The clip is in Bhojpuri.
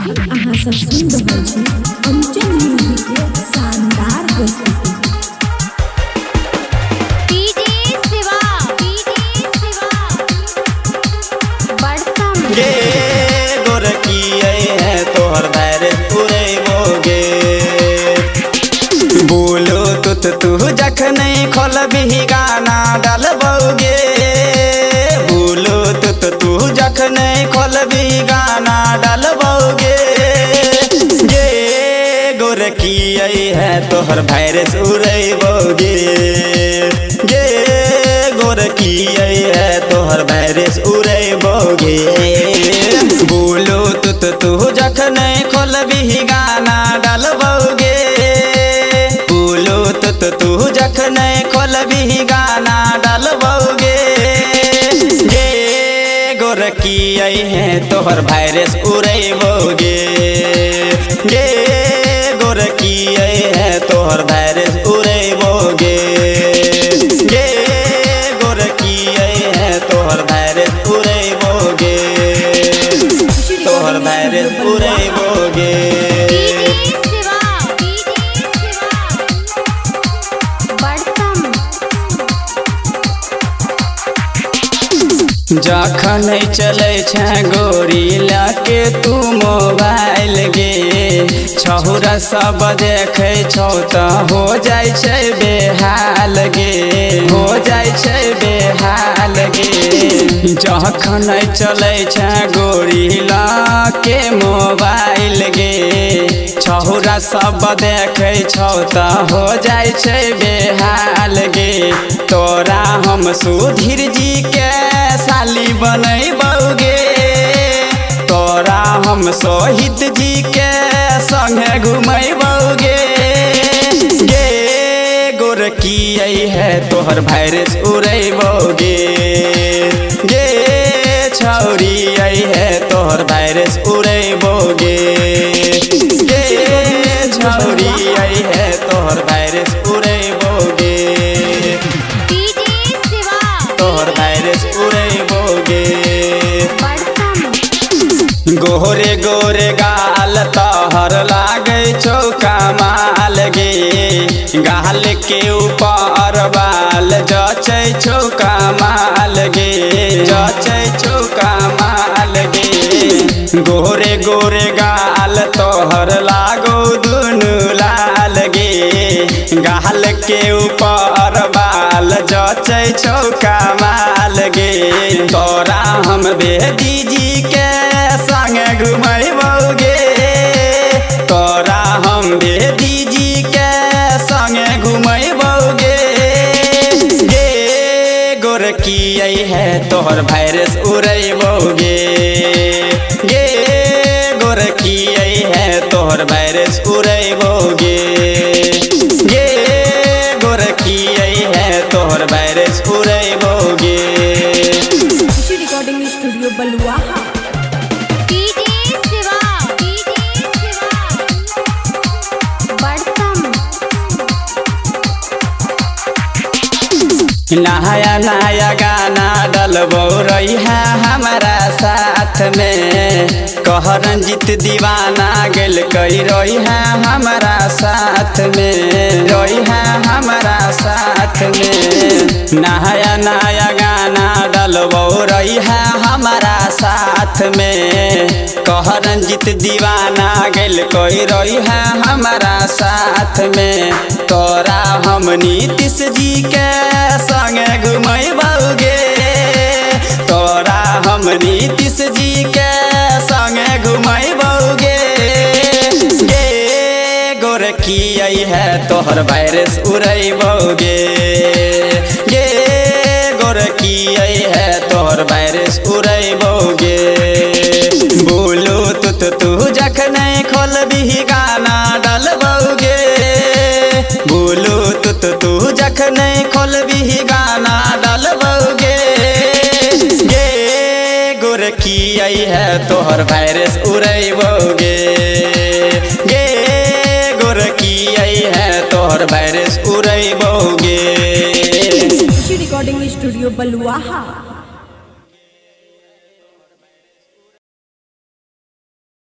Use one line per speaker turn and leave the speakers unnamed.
अभी अहाँ सब सुन रहल छी अंचल म्यूजिक के शानदार प्रस्तुति।
गे गोरकी है तोहर भैर पूरे बोगे बोलो तू जखन खोलबी गाना डालबोगे बोलो तू जखन खोलबी गाना डालबोगे गे गोरकी है तोहर भैर उड़बोगे गे गोरकी है तोहर भैर उड़बोगे बोलो तू जखन खोलबी गाना डालबोगे बोलो तू जखन खोलबी गाना डालबोगे गे गोरकी है तोहर वायरस उड़बोगे गे गोरकी है तोहर वायरस उड़बोगे गे गोरकी है तोहर वायरस उड़बोगे तोहर वायरस उड़बोगे। जखन चले छे गोरी लाके तू मोबाइल गे छौरा सब देखे छौ त हो जाय छे बेहाल गे हो जाय छे बेहाल गे जखन चले छे गोरी लाके मोबाइल गे छौरा सब देखे छौ त हो जाय छे बेहाल गे तोरा हम सुधीर जी के साली बनैबोगे तोरा हम सोहित जी के संगे घुमैबोगे गे गोरकी है तोहर वायरस उड़बोगे गे छौरी है तोहर वायरस उड़बोगे गे छौरी है तोहर वायरस उड़बोगे तोहर वायरस उड़बोगे। गोरे गोरे गाल तोहर लागे छौ कमाल गे गाल के ऊपर बाल जचै छौ कमाल गे जचै छौ कमाल गे गोरे गोरे गाल तोहर लागो दुनु लाल गे गाल के ऊपर बाल जचै छौ कमाल गे तोरा हम बेदी जी के संगे घुमैबोगे तोरा हम बेदी जी के संगे घुमैबोगे गे गोरकी है तोहर वायरस उड़बोगे गे गोरकी है तोहर वायरस उड़बोगे गे गोरकी है तोहर वायरस उड़बोगे।
रिकॉर्डिंग स्टूडियो बलुआहा।
नया नया गाना डलबो रही है हमारा साथ में कह रंजित दीवाना गेल कई रही है हमारा साथ में रही है हमारा साथ में नया नया गाना डलबो रही है हमारा साथ में कह रंजित दीवाना गेल कई रही है हमारा साथ में तोरा हम नीतीश जी के संगे घुमैबोगे तोरा हम नीतीश जी के संगे घुमैबोगे गे गोरकी है तोहर वायरस उड़बोगे गे गोरकी है तोहर वायरस उड़बोगे बोलो तू जखन खोलबी गाना डालबोगे बोलो तू जखन खोलबी गाना डालबोगे गे गोरकी है तोहर वायरस उड़बोगे गे गोरकी है तोहर वायरस उड़बोगे।
रिकॉर्डिंग स्टूडियो बलुआहा।